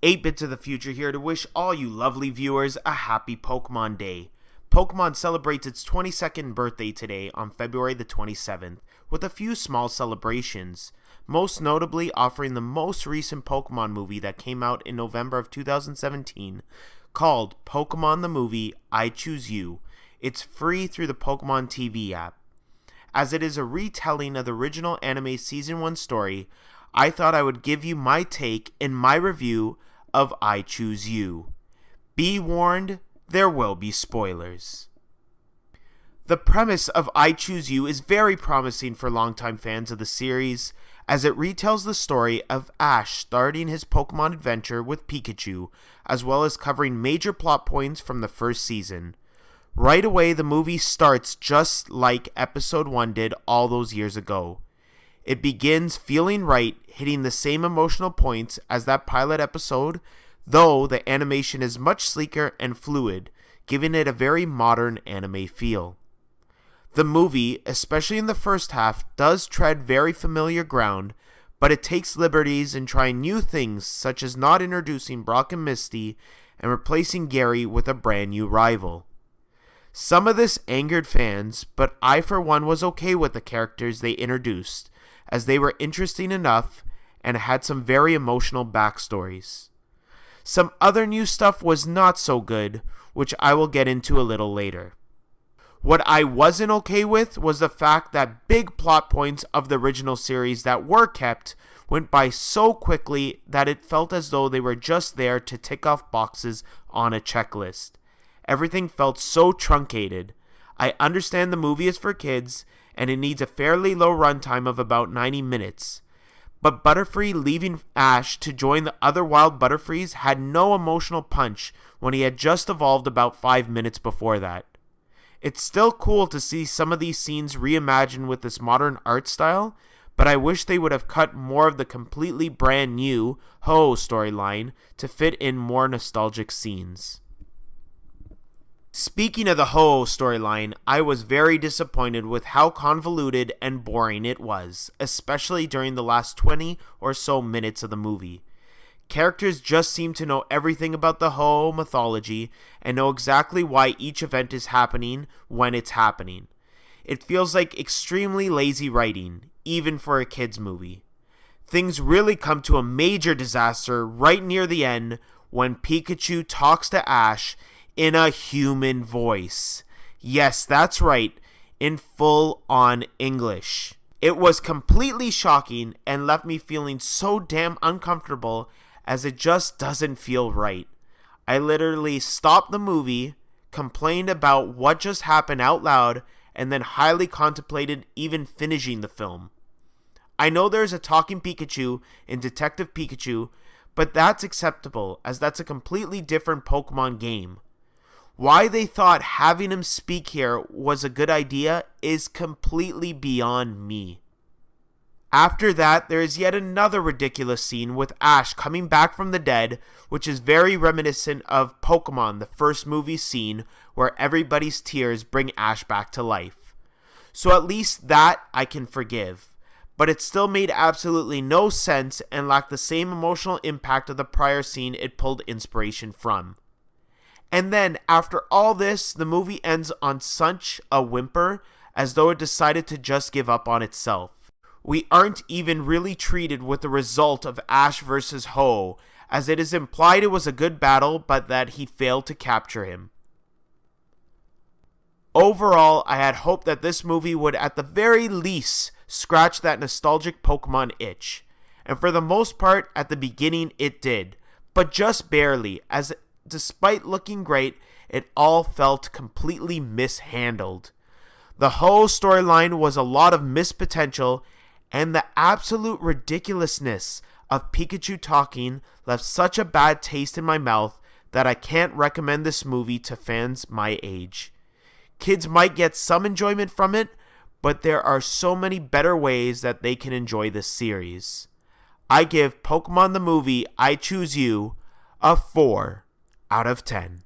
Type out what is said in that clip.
8-Bits of the Future here to wish all you lovely viewers a happy Pokemon Day. Pokemon celebrates its 22nd birthday today on February the 27th with a few small celebrations, most notably offering the most recent Pokemon movie that came out in November of 2017 called Pokemon the Movie I Choose You. It's free through the Pokemon TV app. As it is a retelling of the original anime Season 1 story, I thought I would give you my take in my review of I Choose You. Be warned, there will be spoilers. The premise of I Choose You is very promising for longtime fans of the series, as it retells the story of Ash starting his Pokemon adventure with Pikachu, as well as covering major plot points from the first season. Right away, the movie starts just like Episode 1 did all those years ago. It begins feeling right, hitting the same emotional points as that pilot episode, though the animation is much sleeker and fluid, giving it a very modern anime feel. The movie, especially in the first half, does tread very familiar ground, but it takes liberties in trying new things such as not introducing Brock and Misty and replacing Gary with a brand new rival. Some of this angered fans, but I for one was okay with the characters they introduced, as they were interesting enough and had some very emotional backstories. Some other new stuff was not so good, which I will get into a little later. What I wasn't okay with was the fact that big plot points of the original series that were kept went by so quickly that it felt as though they were just there to tick off boxes on a checklist. Everything felt so truncated. I understand the movie is for kids, and it needs a fairly low runtime of about 90 minutes. But Butterfree leaving Ash to join the other wild Butterfrees had no emotional punch when he had just evolved about 5 minutes before that. It's still cool to see some of these scenes reimagined with this modern art style, but I wish they would have cut more of the completely brand new Ho-Oh storyline to fit in more nostalgic scenes. Speaking of the Ho-Oh storyline, I was very disappointed with how convoluted and boring it was, especially during the last 20 or so minutes of the movie. Characters just seem to know everything about the Ho-Oh mythology and know exactly why each event is happening when it's happening. It feels like extremely lazy writing, even for a kids movie. Things really come to a major disaster right near the end when Pikachu talks to Ash in a human voice. Yes, that's right, in full-on English. It was completely shocking and left me feeling so damn uncomfortable as it just doesn't feel right. I literally stopped the movie, complained about what just happened out loud, and then highly contemplated even finishing the film. I know there's a talking Pikachu in Detective Pikachu, but that's acceptable as that's a completely different Pokemon game. Why they thought having him speak here was a good idea is completely beyond me. After that, there is yet another ridiculous scene with Ash coming back from the dead, which is very reminiscent of Pokemon, the first movie scene where everybody's tears bring Ash back to life. So at least that I can forgive, but it still made absolutely no sense and lacked the same emotional impact of the prior scene it pulled inspiration from. And then, after all this, the movie ends on such a whimper, as though it decided to just give up on itself. We aren't even really treated with the result of Ash vs. Ho-Oh, as it is implied it was a good battle, but that he failed to capture him. Overall, I had hoped that this movie would at the very least scratch that nostalgic Pokemon itch. And for the most part, at the beginning it did, but just barely, as despite looking great, it all felt completely mishandled. The Ho-Oh storyline was a lot of missed potential, and the absolute ridiculousness of Pikachu talking left such a bad taste in my mouth that I can't recommend this movie to fans my age. Kids might get some enjoyment from it, but there are so many better ways that they can enjoy this series. I give Pokemon the Movie I Choose You a 4 out of 10.